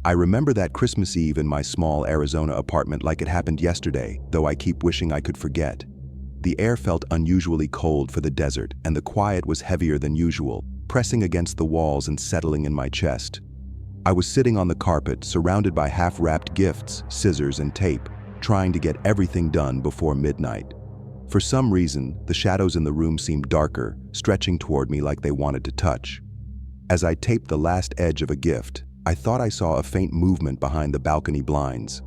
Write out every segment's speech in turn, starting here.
I remember that Christmas Eve in my small Arizona apartment like it happened yesterday, though I keep wishing I could forget. The air felt unusually cold for the desert, and the quiet was heavier than usual, pressing against the walls and settling in my chest. I was sitting on the carpet, surrounded by half-wrapped gifts, scissors, and tape, trying to get everything done before midnight. For some reason, the shadows in the room seemed darker, stretching toward me like they wanted to touch. As I taped the last edge of a gift, I thought I saw a faint movement behind the balcony blinds.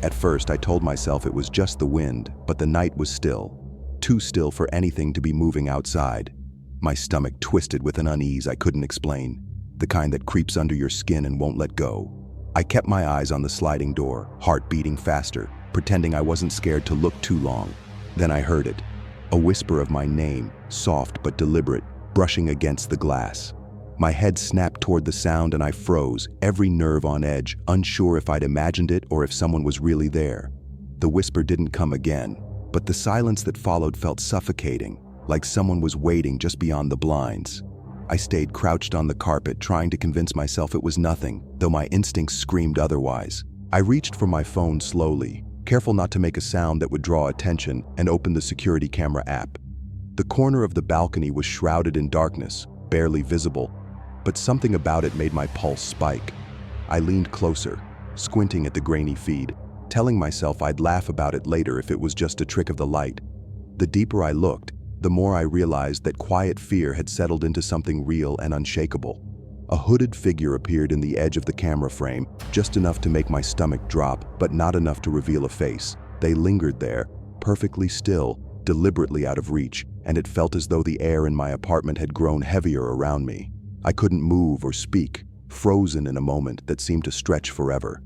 At first, I told myself it was just the wind, but the night was still. Too still for anything to be moving outside. My stomach twisted with an unease I couldn't explain, the kind that creeps under your skin and won't let go. I kept my eyes on the sliding door, heart beating faster, pretending I wasn't scared to look too long. Then I heard it, a whisper of my name, soft but deliberate, brushing against the glass. My head snapped toward the sound and I froze, every nerve on edge, unsure if I'd imagined it or if someone was really there. The whisper didn't come again, but the silence that followed felt suffocating, like someone was waiting just beyond the blinds. I stayed crouched on the carpet, trying to convince myself it was nothing, though my instincts screamed otherwise. I reached for my phone slowly, careful not to make a sound that would draw attention, and opened the security camera app. The corner of the balcony was shrouded in darkness, barely visible, but something about it made my pulse spike. I leaned closer, squinting at the grainy feed, telling myself I'd laugh about it later if it was just a trick of the light. The deeper I looked, the more I realized that quiet fear had settled into something real and unshakable. A hooded figure appeared in the edge of the camera frame, just enough to make my stomach drop, but not enough to reveal a face. They lingered there, perfectly still, deliberately out of reach, and it felt as though the air in my apartment had grown heavier around me. I couldn't move or speak, frozen in a moment that seemed to stretch forever.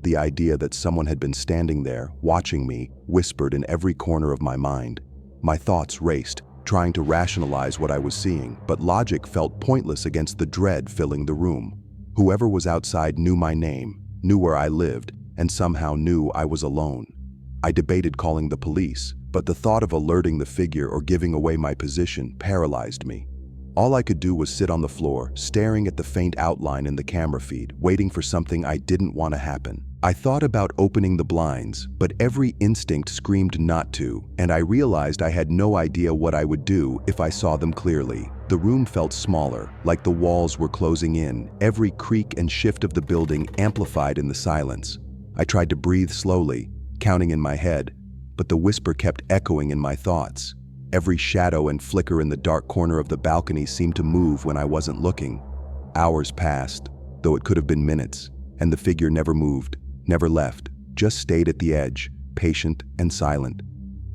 The idea that someone had been standing there, watching me, whispered in every corner of my mind. My thoughts raced, trying to rationalize what I was seeing, but logic felt pointless against the dread filling the room. Whoever was outside knew my name, knew where I lived, and somehow knew I was alone. I debated calling the police, but the thought of alerting the figure or giving away my position paralyzed me. All I could do was sit on the floor, staring at the faint outline in the camera feed, waiting for something I didn't want to happen. I thought about opening the blinds, but every instinct screamed not to, and I realized I had no idea what I would do if I saw them clearly. The room felt smaller, like the walls were closing in, every creak and shift of the building amplified in the silence. I tried to breathe slowly, counting in my head, but the whisper kept echoing in my thoughts. Every shadow and flicker in the dark corner of the balcony seemed to move when I wasn't looking. Hours passed, though it could have been minutes, and the figure never moved, never left, just stayed at the edge, patient and silent.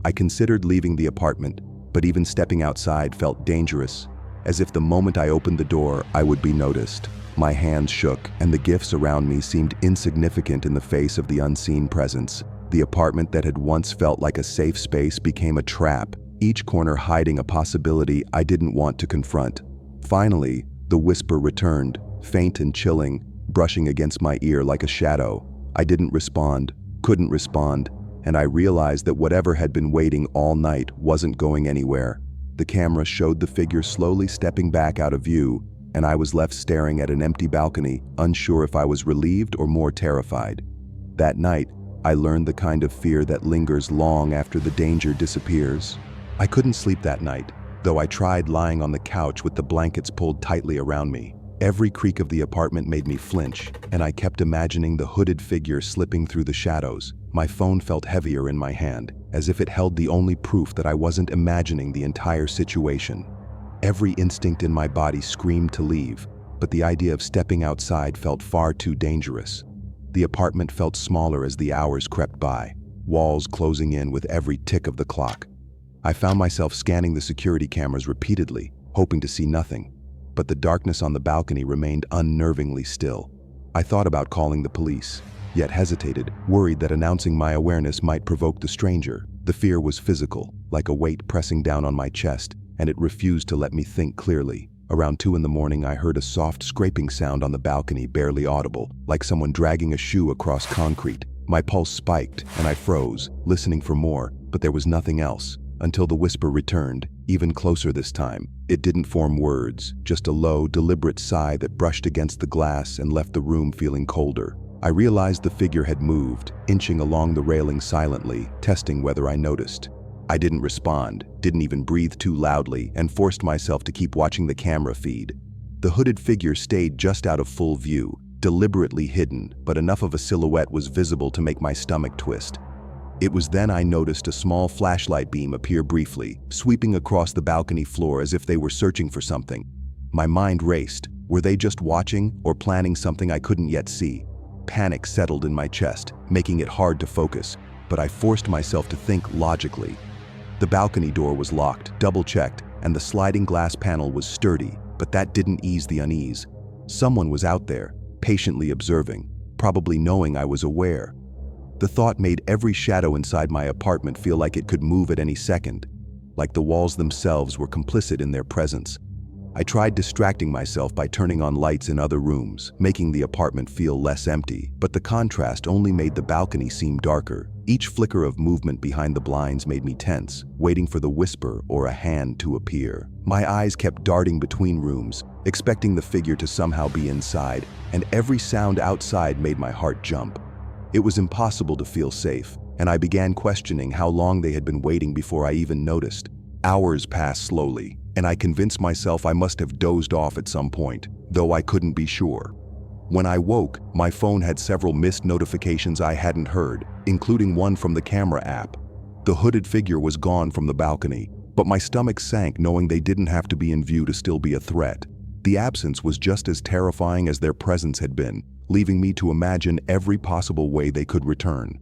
I considered leaving the apartment, but even stepping outside felt dangerous, as if the moment I opened the door, I would be noticed. My hands shook, and the gifts around me seemed insignificant in the face of the unseen presence. The apartment that had once felt like a safe space became a trap, each corner hiding a possibility I didn't want to confront. Finally, the whisper returned, faint and chilling, brushing against my ear like a shadow. I didn't respond, couldn't respond, and I realized that whatever had been waiting all night wasn't going anywhere. The camera showed the figure slowly stepping back out of view, and I was left staring at an empty balcony, unsure if I was relieved or more terrified. That night, I learned the kind of fear that lingers long after the danger disappears. I couldn't sleep that night, though I tried lying on the couch with the blankets pulled tightly around me. Every creak of the apartment made me flinch, and I kept imagining the hooded figure slipping through the shadows. My phone felt heavier in my hand, as if it held the only proof that I wasn't imagining the entire situation. Every instinct in my body screamed to leave, but the idea of stepping outside felt far too dangerous. The apartment felt smaller as the hours crept by, walls closing in with every tick of the clock. I found myself scanning the security cameras repeatedly, hoping to see nothing, but the darkness on the balcony remained unnervingly still. I thought about calling the police, yet hesitated, worried that announcing my awareness might provoke the stranger. The fear was physical, like a weight pressing down on my chest, and it refused to let me think clearly. Around 2 a.m, I heard a soft scraping sound on the balcony, barely audible, like someone dragging a shoe across concrete. My pulse spiked, and I froze, listening for more, but there was nothing else. Until the whisper returned, even closer this time. It didn't form words, just a low, deliberate sigh that brushed against the glass and left the room feeling colder. I realized the figure had moved, inching along the railing silently, testing whether I noticed. I didn't respond, didn't even breathe too loudly, and forced myself to keep watching the camera feed. The hooded figure stayed just out of full view, deliberately hidden, but enough of a silhouette was visible to make my stomach twist. It was then I noticed a small flashlight beam appear briefly, sweeping across the balcony floor as if they were searching for something. My mind raced. Were they just watching or planning something I couldn't yet see? Panic settled in my chest, making it hard to focus, but I forced myself to think logically. The balcony door was locked, double-checked, and the sliding glass panel was sturdy, but that didn't ease the unease. Someone was out there, patiently observing, probably knowing I was aware. The thought made every shadow inside my apartment feel like it could move at any second, like the walls themselves were complicit in their presence. I tried distracting myself by turning on lights in other rooms, making the apartment feel less empty, but the contrast only made the balcony seem darker. Each flicker of movement behind the blinds made me tense, waiting for the whisper or a hand to appear. My eyes kept darting between rooms, expecting the figure to somehow be inside, and every sound outside made my heart jump. It was impossible to feel safe, and I began questioning how long they had been waiting before I even noticed. Hours passed slowly, and I convinced myself I must have dozed off at some point, though I couldn't be sure. When I woke, my phone had several missed notifications I hadn't heard, including one from the camera app. The hooded figure was gone from the balcony, but my stomach sank knowing they didn't have to be in view to still be a threat. The absence was just as terrifying as their presence had been, leaving me to imagine every possible way they could return.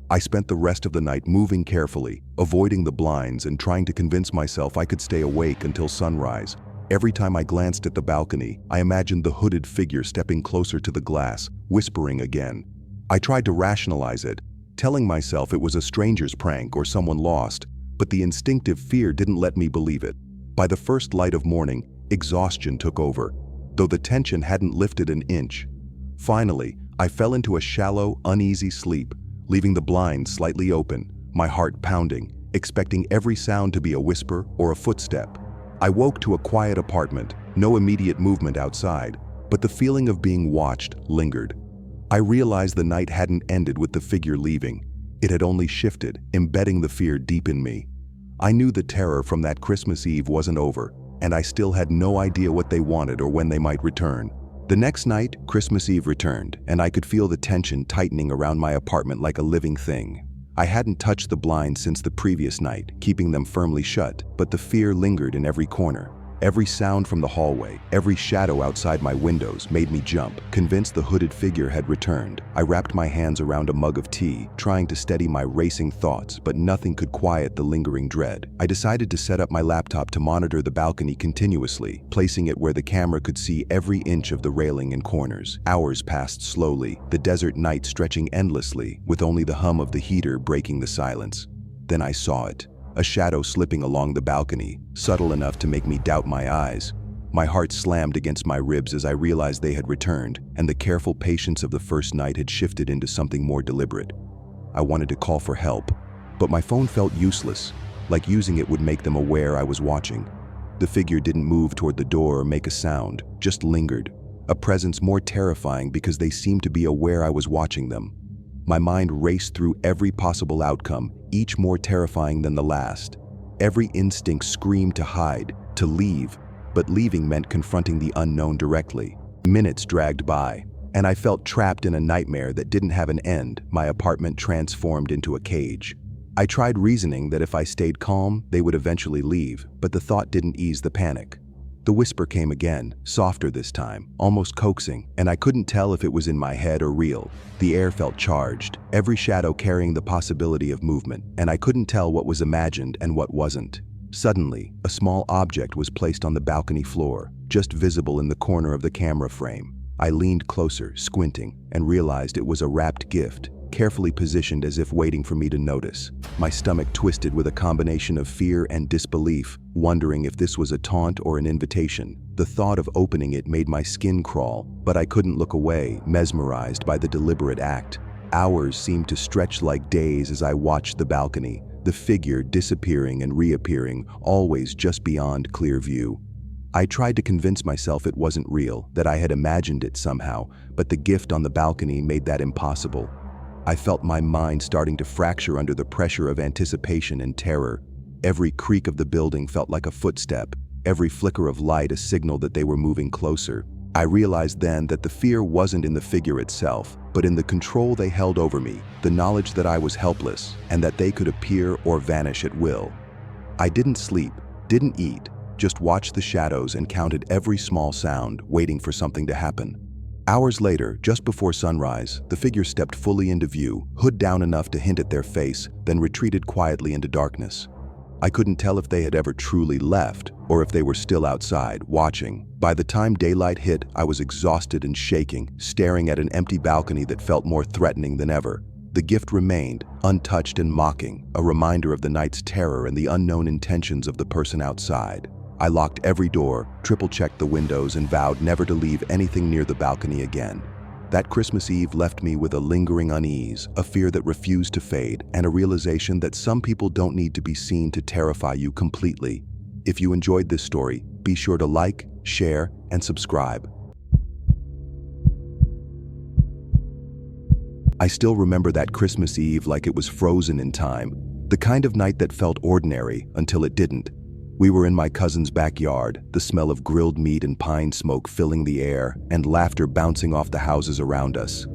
I spent the rest of the night moving carefully, avoiding the blinds and trying to convince myself I could stay awake until sunrise. Every time I glanced at the balcony, I imagined the hooded figure stepping closer to the glass, whispering again. I tried to rationalize it, telling myself it was a stranger's prank or someone lost, but the instinctive fear didn't let me believe it. By the first light of morning, exhaustion took over, though the tension hadn't lifted an inch. Finally, I fell into a shallow, uneasy sleep, leaving the blinds slightly open, my heart pounding, expecting every sound to be a whisper or a footstep. I woke to a quiet apartment, no immediate movement outside, but the feeling of being watched lingered. I realized the night hadn't ended with the figure leaving. It had only shifted, embedding the fear deep in me. I knew the terror from that Christmas Eve wasn't over, and I still had no idea what they wanted or when they might return. The next night, Christmas Eve returned, and I could feel the tension tightening around my apartment like a living thing. I hadn't touched the blinds since the previous night, keeping them firmly shut, but the fear lingered in every corner. Every sound from the hallway, every shadow outside my windows made me jump, convinced the hooded figure had returned. I wrapped my hands around a mug of tea, trying to steady my racing thoughts, but nothing could quiet the lingering dread. I decided to set up my laptop to monitor the balcony continuously, placing it where the camera could see every inch of the railing and corners. Hours passed slowly, the desert night stretching endlessly, with only the hum of the heater breaking the silence. Then I saw it. A shadow slipping along the balcony, subtle enough to make me doubt my eyes. My heart slammed against my ribs as I realized they had returned, and the careful patience of the first night had shifted into something more deliberate. I wanted to call for help, but my phone felt useless, like using it would make them aware I was watching. The figure didn't move toward the door or make a sound, just lingered, a presence more terrifying because they seemed to be aware I was watching them. My mind raced through every possible outcome, each more terrifying than the last. Every instinct screamed to hide, to leave, but leaving meant confronting the unknown directly. Minutes dragged by, and I felt trapped in a nightmare that didn't have an end, my apartment transformed into a cage. I tried reasoning that if I stayed calm, they would eventually leave, but the thought didn't ease the panic. The whisper came again, softer this time, almost coaxing, and I couldn't tell if it was in my head or real. The air felt charged, every shadow carrying the possibility of movement, and I couldn't tell what was imagined and what wasn't. Suddenly, a small object was placed on the balcony floor, just visible in the corner of the camera frame. I leaned closer, squinting, and realized it was a wrapped gift, carefully positioned as if waiting for me to notice. My stomach twisted with a combination of fear and disbelief, wondering if this was a taunt or an invitation. The thought of opening it made my skin crawl, but I couldn't look away, mesmerized by the deliberate act. Hours seemed to stretch like days as I watched the balcony, the figure disappearing and reappearing, always just beyond clear view. I tried to convince myself it wasn't real, that I had imagined it somehow, but the gift on the balcony made that impossible. I felt my mind starting to fracture under the pressure of anticipation and terror. Every creak of the building felt like a footstep, every flicker of light a signal that they were moving closer. I realized then that the fear wasn't in the figure itself, but in the control they held over me, the knowledge that I was helpless, and that they could appear or vanish at will. I didn't sleep, didn't eat, just watched the shadows and counted every small sound, waiting for something to happen. Hours later, just before sunrise, the figure stepped fully into view, hood down enough to hint at their face, then retreated quietly into darkness. I couldn't tell if they had ever truly left, or if they were still outside, watching. By the time daylight hit, I was exhausted and shaking, staring at an empty balcony that felt more threatening than ever. The gift remained, untouched and mocking, a reminder of the night's terror and the unknown intentions of the person outside. I locked every door, triple-checked the windows, and vowed never to leave anything near the balcony again. That Christmas Eve left me with a lingering unease, a fear that refused to fade, and a realization that some people don't need to be seen to terrify you completely. If you enjoyed this story, be sure to like, share, and subscribe. I still remember that Christmas Eve like it was frozen in time, the kind of night that felt ordinary until it didn't. We were in my cousin's backyard, the smell of grilled meat and pine smoke filling the air, and laughter bouncing off the houses around us.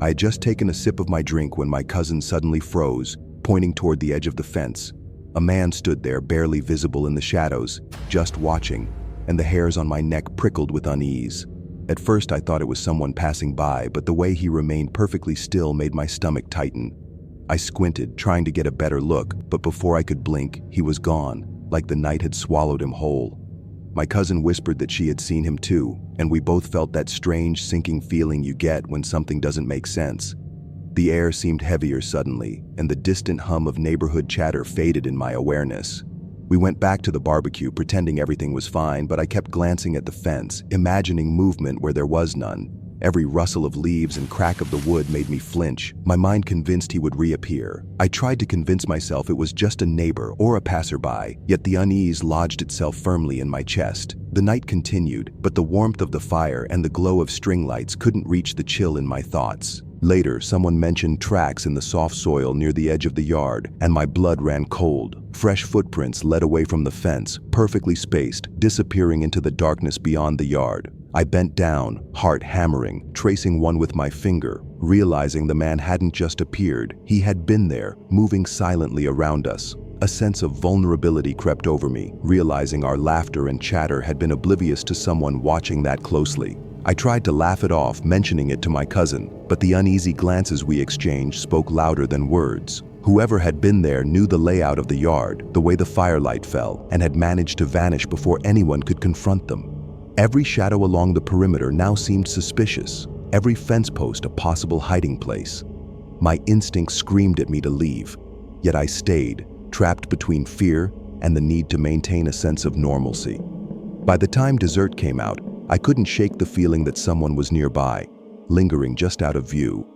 I had just taken a sip of my drink when my cousin suddenly froze, pointing toward the edge of the fence. A man stood there, barely visible in the shadows, just watching, and the hairs on my neck prickled with unease. At first I thought it was someone passing by, but the way he remained perfectly still made my stomach tighten. I squinted, trying to get a better look, but before I could blink, he was gone, like the night had swallowed him whole. My cousin whispered that she had seen him too, and we both felt that strange sinking feeling you get when something doesn't make sense. The air seemed heavier suddenly, and the distant hum of neighborhood chatter faded in my awareness. We went back to the barbecue, pretending everything was fine, but I kept glancing at the fence, imagining movement where there was none. Every rustle of leaves and crack of the wood made me flinch, my mind convinced he would reappear. I tried to convince myself it was just a neighbor or a passerby, yet the unease lodged itself firmly in my chest. The night continued, but the warmth of the fire and the glow of string lights couldn't reach the chill in my thoughts. Later, someone mentioned tracks in the soft soil near the edge of the yard, and my blood ran cold. Fresh footprints led away from the fence, perfectly spaced, disappearing into the darkness beyond the yard. I bent down, heart hammering, tracing one with my finger, realizing the man hadn't just appeared, he had been there, moving silently around us. A sense of vulnerability crept over me, realizing our laughter and chatter had been oblivious to someone watching that closely. I tried to laugh it off, mentioning it to my cousin, but the uneasy glances we exchanged spoke louder than words. Whoever had been there knew the layout of the yard, the way the firelight fell, and had managed to vanish before anyone could confront them. Every shadow along the perimeter now seemed suspicious, every fence post a possible hiding place. My instinct screamed at me to leave, yet I stayed, trapped between fear and the need to maintain a sense of normalcy. By the time dessert came out, I couldn't shake the feeling that someone was nearby, lingering just out of view.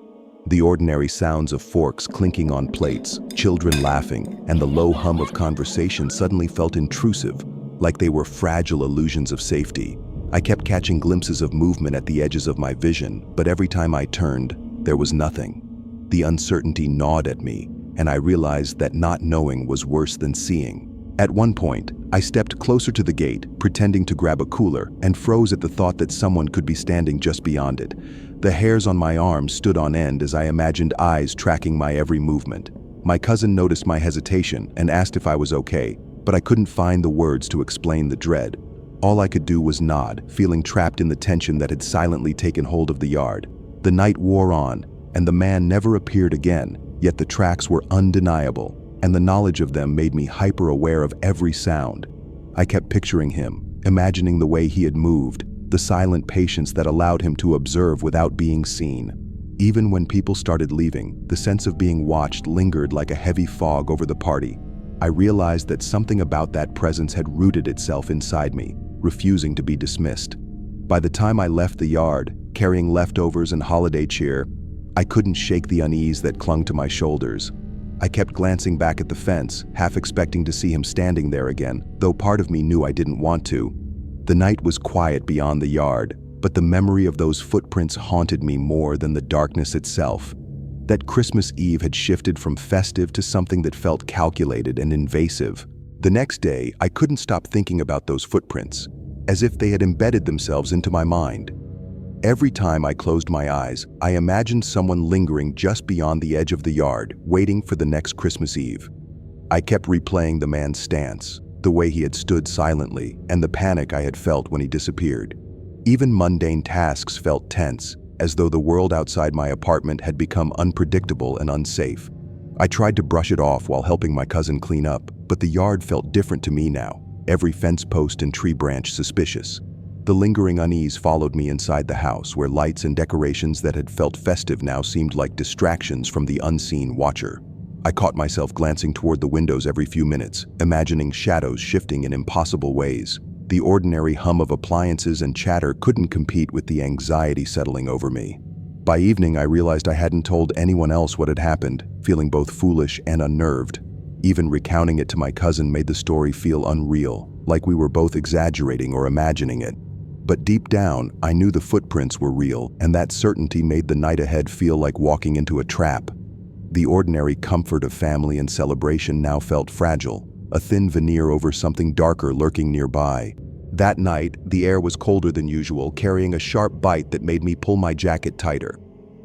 The ordinary sounds of forks clinking on plates, children laughing, and the low hum of conversation suddenly felt intrusive, like they were fragile illusions of safety. I kept catching glimpses of movement at the edges of my vision, but every time I turned, there was nothing. The uncertainty gnawed at me, and I realized that not knowing was worse than seeing. At one point, I stepped closer to the gate, pretending to grab a cooler, and froze at the thought that someone could be standing just beyond it. The hairs on my arms stood on end as I imagined eyes tracking my every movement. My cousin noticed my hesitation and asked if I was okay, but I couldn't find the words to explain the dread. All I could do was nod, feeling trapped in the tension that had silently taken hold of the yard. The night wore on, and the man never appeared again, yet the tracks were undeniable, and the knowledge of them made me hyper-aware of every sound. I kept picturing him, imagining the way he had moved, the silent patience that allowed him to observe without being seen. Even when people started leaving, the sense of being watched lingered like a heavy fog over the party. I realized that something about that presence had rooted itself inside me, refusing to be dismissed. By the time I left the yard, carrying leftovers and holiday cheer, I couldn't shake the unease that clung to my shoulders. I kept glancing back at the fence, half expecting to see him standing there again, though part of me knew I didn't want to. The night was quiet beyond the yard, but the memory of those footprints haunted me more than the darkness itself. That Christmas Eve had shifted from festive to something that felt calculated and invasive. The next day, I couldn't stop thinking about those footprints, as if they had embedded themselves into my mind. Every time I closed my eyes, I imagined someone lingering just beyond the edge of the yard, waiting for the next Christmas Eve. I kept replaying the man's stance, the way he had stood silently, and the panic I had felt when he disappeared. Even mundane tasks felt tense, as though the world outside my apartment had become unpredictable and unsafe. I tried to brush it off while helping my cousin clean up, but the yard felt different to me now, every fence post and tree branch suspicious. The lingering unease followed me inside the house, where lights and decorations that had felt festive now seemed like distractions from the unseen watcher. I caught myself glancing toward the windows every few minutes, imagining shadows shifting in impossible ways. The ordinary hum of appliances and chatter couldn't compete with the anxiety settling over me. By evening, I realized I hadn't told anyone else what had happened, feeling both foolish and unnerved. Even recounting it to my cousin made the story feel unreal, like we were both exaggerating or imagining it. But deep down, I knew the footprints were real, and that certainty made the night ahead feel like walking into a trap. The ordinary comfort of family and celebration now felt fragile, a thin veneer over something darker lurking nearby. That night, the air was colder than usual, carrying a sharp bite that made me pull my jacket tighter.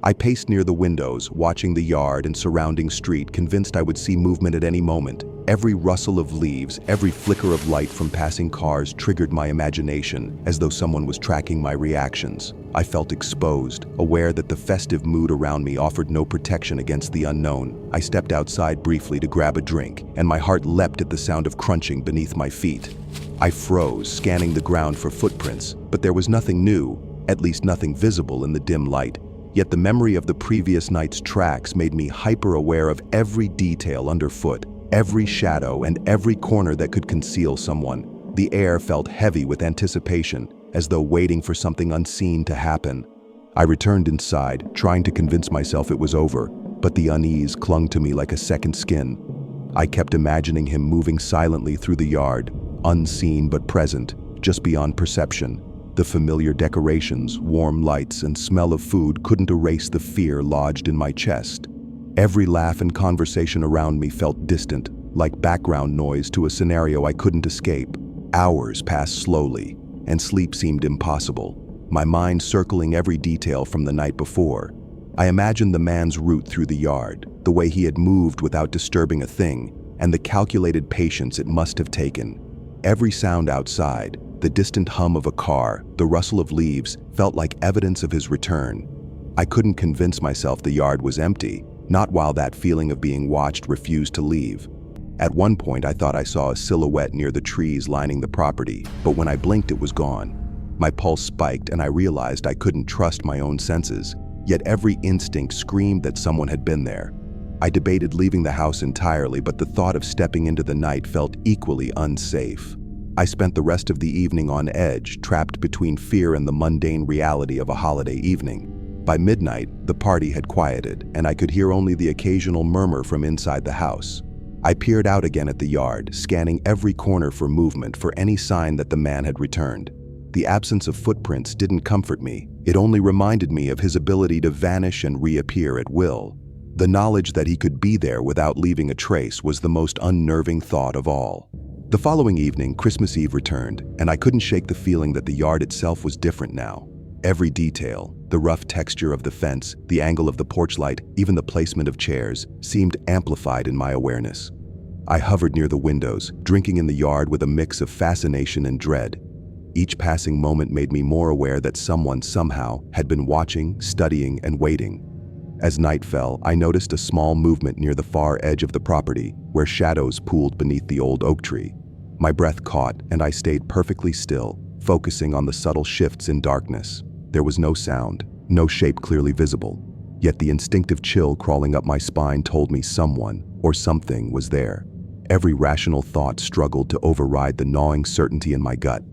I paced near the windows, watching the yard and surrounding street, convinced I would see movement at any moment. Every rustle of leaves, every flicker of light from passing cars triggered my imagination, as though someone was tracking my reactions. I felt exposed, aware that the festive mood around me offered no protection against the unknown. I stepped outside briefly to grab a drink, and my heart leapt at the sound of crunching beneath my feet. I froze, scanning the ground for footprints, but there was nothing new, at least nothing visible in the dim light. Yet the memory of the previous night's tracks made me hyper-aware of every detail underfoot, every shadow and every corner that could conceal someone. The air felt heavy with anticipation, as though waiting for something unseen to happen. I returned inside, trying to convince myself it was over, but the unease clung to me like a second skin. I kept imagining him moving silently through the yard, unseen but present, just beyond perception. The familiar decorations, warm lights, and smell of food couldn't erase the fear lodged in my chest. Every laugh and conversation around me felt distant, like background noise to a scenario I couldn't escape. Hours passed slowly, and sleep seemed impossible, my mind circling every detail from the night before. I imagined the man's route through the yard, the way he had moved without disturbing a thing, and the calculated patience it must have taken. Every sound outside, the distant hum of a car, the rustle of leaves, felt like evidence of his return. I couldn't convince myself the yard was empty, not while that feeling of being watched refused to leave. At one point, I thought I saw a silhouette near the trees lining the property, but when I blinked, it was gone. My pulse spiked, and I realized I couldn't trust my own senses, yet every instinct screamed that someone had been there. I debated leaving the house entirely, but the thought of stepping into the night felt equally unsafe. I spent the rest of the evening on edge, trapped between fear and the mundane reality of a holiday evening. By midnight, the party had quieted, and I could hear only the occasional murmur from inside the house. I peered out again at the yard, scanning every corner for movement, for any sign that the man had returned. The absence of footprints didn't comfort me. It only reminded me of his ability to vanish and reappear at will. The knowledge that he could be there without leaving a trace was the most unnerving thought of all. The following evening, Christmas Eve returned, and I couldn't shake the feeling that the yard itself was different now. Every detail, the rough texture of the fence, the angle of the porch light, even the placement of chairs, seemed amplified in my awareness. I hovered near the windows, drinking in the yard with a mix of fascination and dread. Each passing moment made me more aware that someone somehow had been watching, studying, and waiting. As night fell, I noticed a small movement near the far edge of the property, where shadows pooled beneath the old oak tree. My breath caught, and I stayed perfectly still, focusing on the subtle shifts in darkness. There was no sound, no shape clearly visible, yet the instinctive chill crawling up my spine told me someone or something was there. Every rational thought struggled to override the gnawing certainty in my gut.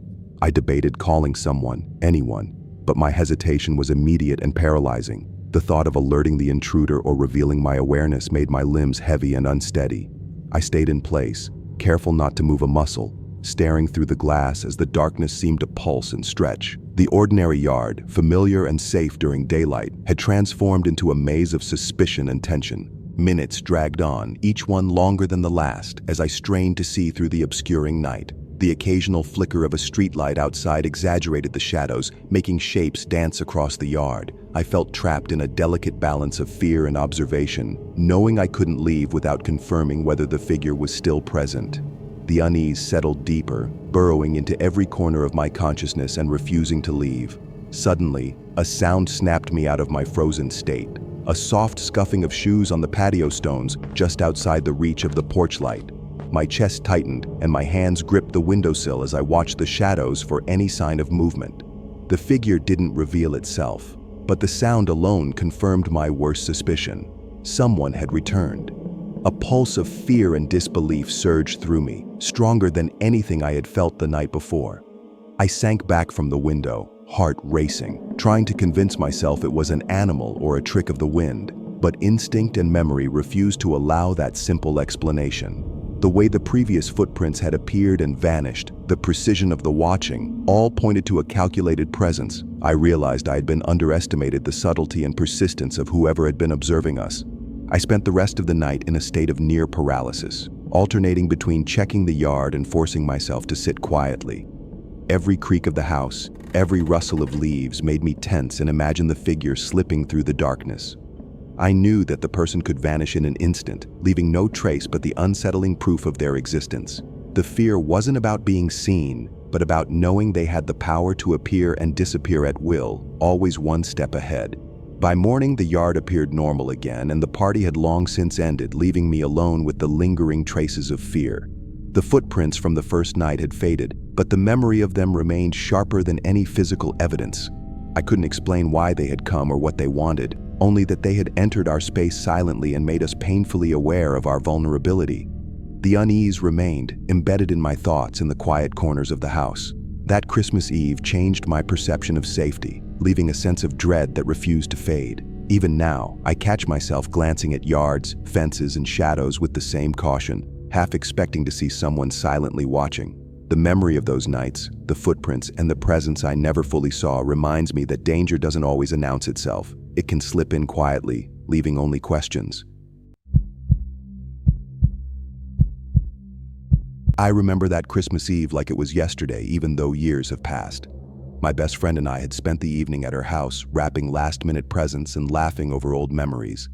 I debated calling someone, anyone, but my hesitation was immediate and paralyzing. The thought of alerting the intruder or revealing my awareness made my limbs heavy and unsteady. I stayed in place, careful not to move a muscle, staring through the glass as the darkness seemed to pulse and stretch. The ordinary yard, familiar and safe during daylight, had transformed into a maze of suspicion and tension. Minutes dragged on, each one longer than the last, as I strained to see through the obscuring night. The occasional flicker of a streetlight outside exaggerated the shadows, making shapes dance across the yard. I felt trapped in a delicate balance of fear and observation, knowing I couldn't leave without confirming whether the figure was still present. The unease settled deeper, burrowing into every corner of my consciousness and refusing to leave. Suddenly, a sound snapped me out of my frozen state. A soft scuffing of shoes on the patio stones just outside the reach of the porch light. My chest tightened and my hands gripped the windowsill as I watched the shadows for any sign of movement. The figure didn't reveal itself, but the sound alone confirmed my worst suspicion. Someone had returned. A pulse of fear and disbelief surged through me, stronger than anything I had felt the night before. I sank back from the window, heart racing, trying to convince myself it was an animal or a trick of the wind, but instinct and memory refused to allow that simple explanation. The way the previous footprints had appeared and vanished, the precision of the watching, all pointed to a calculated presence. I realized I had been underestimated the subtlety and persistence of whoever had been observing us. I spent the rest of the night in a state of near paralysis, alternating between checking the yard and forcing myself to sit quietly. Every creak of the house, every rustle of leaves made me tense and imagine the figure slipping through the darkness. I knew that the person could vanish in an instant, leaving no trace but the unsettling proof of their existence. The fear wasn't about being seen, but about knowing they had the power to appear and disappear at will, always one step ahead. By morning, the yard appeared normal again, and the party had long since ended, leaving me alone with the lingering traces of fear. The footprints from the first night had faded, but the memory of them remained sharper than any physical evidence. I couldn't explain why they had come or what they wanted, only that they had entered our space silently and made us painfully aware of our vulnerability. The unease remained, embedded in my thoughts in the quiet corners of the house. That Christmas Eve changed my perception of safety, leaving a sense of dread that refused to fade. Even now, I catch myself glancing at yards, fences, and shadows with the same caution, half expecting to see someone silently watching. The memory of those nights, the footprints, and the presence I never fully saw reminds me that danger doesn't always announce itself. It can slip in quietly, leaving only questions. I remember that Christmas Eve like it was yesterday, even though years have passed. My best friend and I had spent the evening at her house, wrapping last-minute presents and laughing over old memories.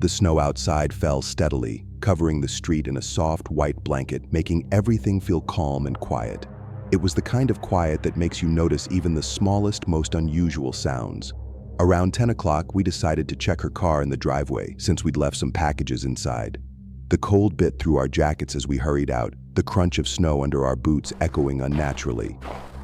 The snow outside fell steadily, covering the street in a soft white blanket, making everything feel calm and quiet. It was the kind of quiet that makes you notice even the smallest, most unusual sounds. Around 10 o'clock, we decided to check her car in the driveway, since we'd left some packages inside. The cold bit through our jackets as we hurried out, the crunch of snow under our boots echoing unnaturally.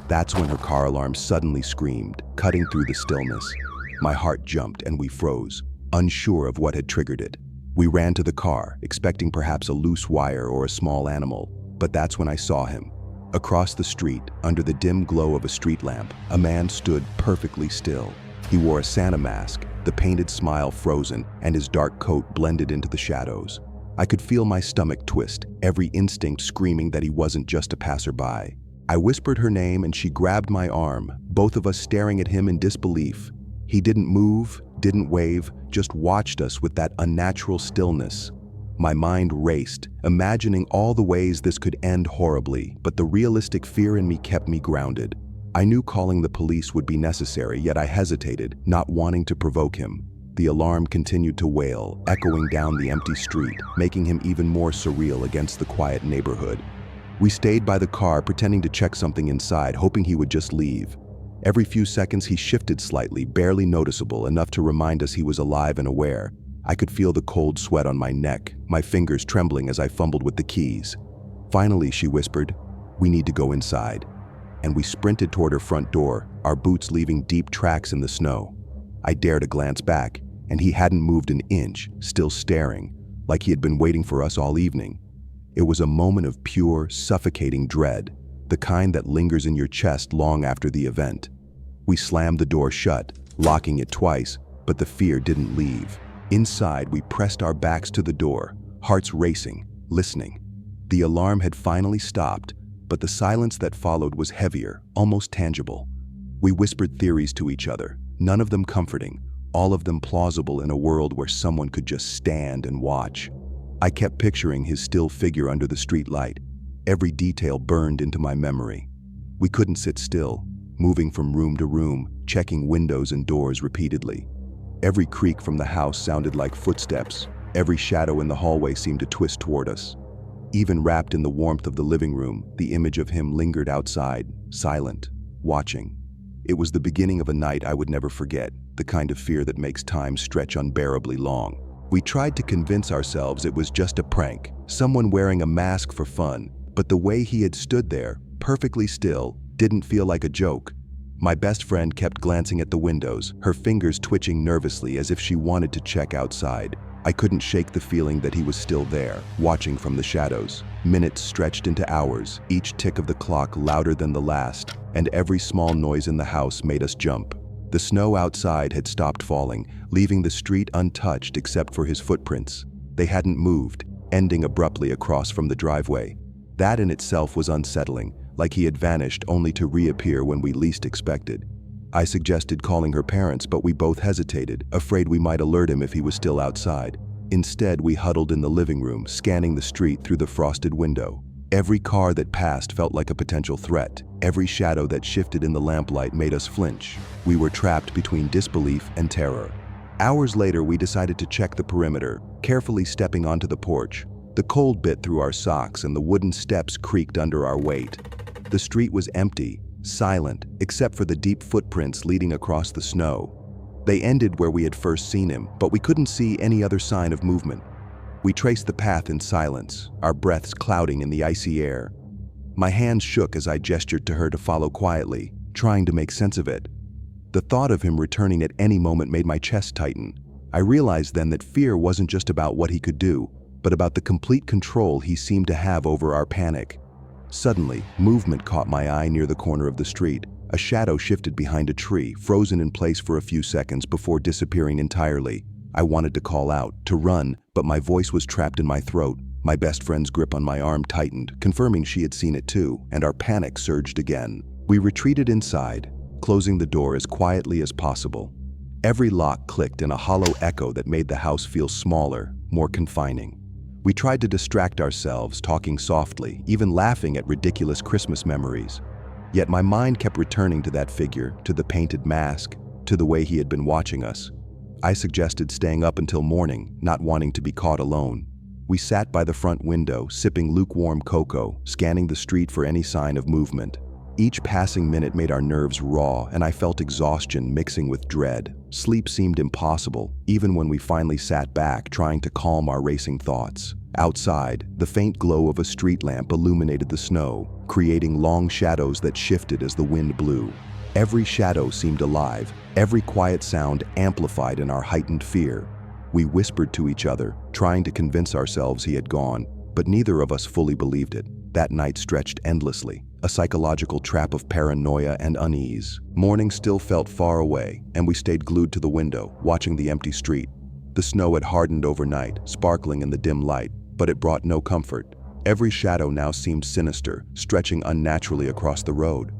That's when her car alarm suddenly screamed, cutting through the stillness. My heart jumped and we froze, unsure of what had triggered it. We ran to the car, expecting perhaps a loose wire or a small animal, but that's when I saw him. Across the street, under the dim glow of a street lamp, a man stood perfectly still. He wore a Santa mask, the painted smile frozen, and his dark coat blended into the shadows. I could feel my stomach twist, every instinct screaming that he wasn't just a passerby. I whispered her name and she grabbed my arm, both of us staring at him in disbelief. He didn't move, didn't wave, just watched us with that unnatural stillness. My mind raced, imagining all the ways this could end horribly, but the realistic fear in me kept me grounded. I knew calling the police would be necessary, yet I hesitated, not wanting to provoke him. The alarm continued to wail, echoing down the empty street, making him even more surreal against the quiet neighborhood. We stayed by the car, pretending to check something inside, hoping he would just leave. Every few seconds he shifted slightly, barely noticeable, enough to remind us he was alive and aware. I could feel the cold sweat on my neck, my fingers trembling as I fumbled with the keys. Finally, she whispered, "We need to go inside." And we sprinted toward her front door, our boots leaving deep tracks in the snow. I dared a glance back, and he hadn't moved an inch, still staring, like he had been waiting for us all evening. It was a moment of pure, suffocating dread, the kind that lingers in your chest long after the event. We slammed the door shut, locking it twice, but the fear didn't leave. Inside, we pressed our backs to the door, hearts racing, listening. The alarm had finally stopped, but the silence that followed was heavier, almost tangible. We whispered theories to each other, none of them comforting, all of them plausible in a world where someone could just stand and watch. I kept picturing his still figure under the street light. Every detail burned into my memory. We couldn't sit still, moving from room to room, checking windows and doors repeatedly. Every creak from the house sounded like footsteps. Every shadow in the hallway seemed to twist toward us. Even wrapped in the warmth of the living room, the image of him lingered outside, silent, watching. It was the beginning of a night I would never forget, the kind of fear that makes time stretch unbearably long. We tried to convince ourselves it was just a prank, someone wearing a mask for fun, but the way he had stood there, perfectly still, didn't feel like a joke. My best friend kept glancing at the windows, her fingers twitching nervously as if she wanted to check outside. I couldn't shake the feeling that he was still there, watching from the shadows. Minutes stretched into hours, each tick of the clock louder than the last, and every small noise in the house made us jump. The snow outside had stopped falling, leaving the street untouched except for his footprints. They hadn't moved, ending abruptly across from the driveway. That in itself was unsettling, like he had vanished only to reappear when we least expected. I suggested calling her parents, but we both hesitated, afraid we might alert him if he was still outside. Instead, we huddled in the living room, scanning the street through the frosted window. Every car that passed felt like a potential threat. Every shadow that shifted in the lamplight made us flinch. We were trapped between disbelief and terror. Hours later, we decided to check the perimeter, carefully stepping onto the porch. The cold bit through our socks and the wooden steps creaked under our weight. The street was empty, silent, except for the deep footprints leading across the snow. They ended where we had first seen him, but we couldn't see any other sign of movement. We traced the path in silence, our breaths clouding in the icy air. My hands shook as I gestured to her to follow quietly, trying to make sense of it. The thought of him returning at any moment made my chest tighten. I realized then that fear wasn't just about what he could do, but about the complete control he seemed to have over our panic. Suddenly, movement caught my eye near the corner of the street. A shadow shifted behind a tree, frozen in place for a few seconds before disappearing entirely. I wanted to call out, to run, but my voice was trapped in my throat. My best friend's grip on my arm tightened, confirming she had seen it too, and our panic surged again. We retreated inside, closing the door as quietly as possible. Every lock clicked in a hollow echo that made the house feel smaller, more confining. We tried to distract ourselves, talking softly, even laughing at ridiculous Christmas memories. Yet my mind kept returning to that figure, to the painted mask, to the way he had been watching us. I suggested staying up until morning, not wanting to be caught alone. We sat by the front window, sipping lukewarm cocoa, scanning the street for any sign of movement. Each passing minute made our nerves raw, and I felt exhaustion mixing with dread. Sleep seemed impossible, even when we finally sat back, trying to calm our racing thoughts. Outside, the faint glow of a street lamp illuminated the snow, creating long shadows that shifted as the wind blew. Every shadow seemed alive, every quiet sound amplified in our heightened fear. We whispered to each other, trying to convince ourselves he had gone, but neither of us fully believed it. That night stretched endlessly, a psychological trap of paranoia and unease. Morning still felt far away, and we stayed glued to the window, watching the empty street. The snow had hardened overnight, sparkling in the dim light, but it brought no comfort. Every shadow now seemed sinister, stretching unnaturally across the road.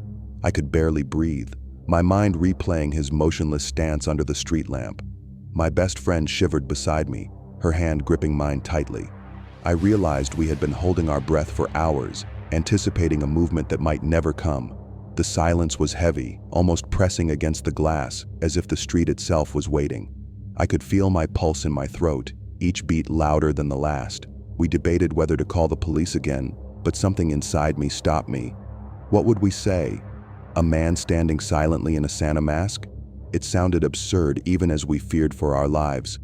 I could barely breathe, my mind replaying his motionless stance under the street lamp. My best friend shivered beside me, her hand gripping mine tightly. I realized we had been holding our breath for hours, anticipating a movement that might never come. The silence was heavy, almost pressing against the glass, as if the street itself was waiting. I could feel my pulse in my throat, each beat louder than the last. We debated whether to call the police again, but something inside me stopped me. What would we say? A man standing silently in a Santa mask? It sounded absurd even as we feared for our lives.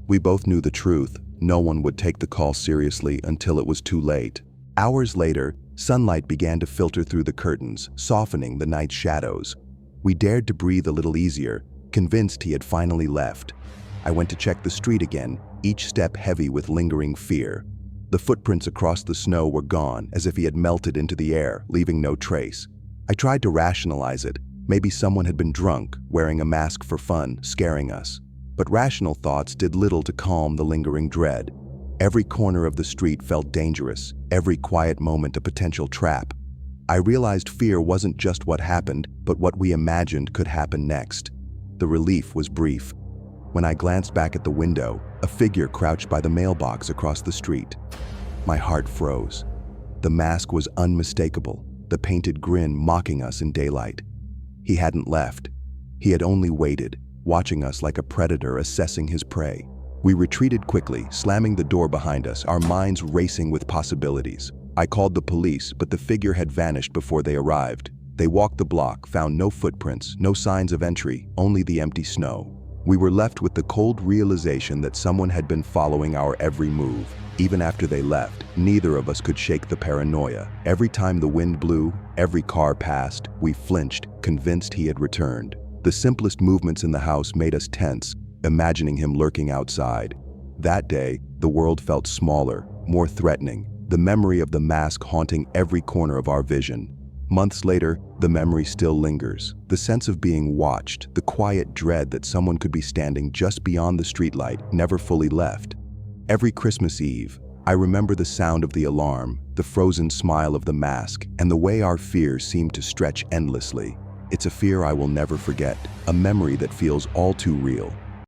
We both knew the truth. No one would take the call seriously until it was too late. Hours later, sunlight began to filter through the curtains, softening the night's shadows. We dared to breathe a little easier, convinced he had finally left. I went to check the street again, each step heavy with lingering fear. The footprints across the snow were gone, as if he had melted into the air, leaving no trace. I tried to rationalize it. Maybe someone had been drunk, wearing a mask for fun, scaring us. But rational thoughts did little to calm the lingering dread. Every corner of the street felt dangerous, every quiet moment a potential trap. I realized fear wasn't just what happened, but what we imagined could happen next. The relief was brief. When I glanced back at the window, a figure crouched by the mailbox across the street. My heart froze. The mask was unmistakable, the painted grin mocking us in daylight. He hadn't left. He had only waited, watching us like a predator assessing his prey. We retreated quickly, slamming the door behind us, our minds racing with possibilities. I called the police, but the figure had vanished before they arrived. They walked the block, found no footprints, no signs of entry, only the empty snow. We were left with the cold realization that someone had been following our every move. Even after they left, neither of us could shake the paranoia. Every time the wind blew, every car passed, we flinched, convinced he had returned. The simplest movements in the house made us tense, imagining him lurking outside. That day, the world felt smaller, more threatening, the memory of the mask haunting every corner of our vision. Months later, the memory still lingers. The sense of being watched, the quiet dread that someone could be standing just beyond the streetlight, never fully left. Every Christmas Eve, I remember the sound of the alarm, the frozen smile of the mask, and the way our fears seemed to stretch endlessly. It's a fear I will never forget, a memory that feels all too real.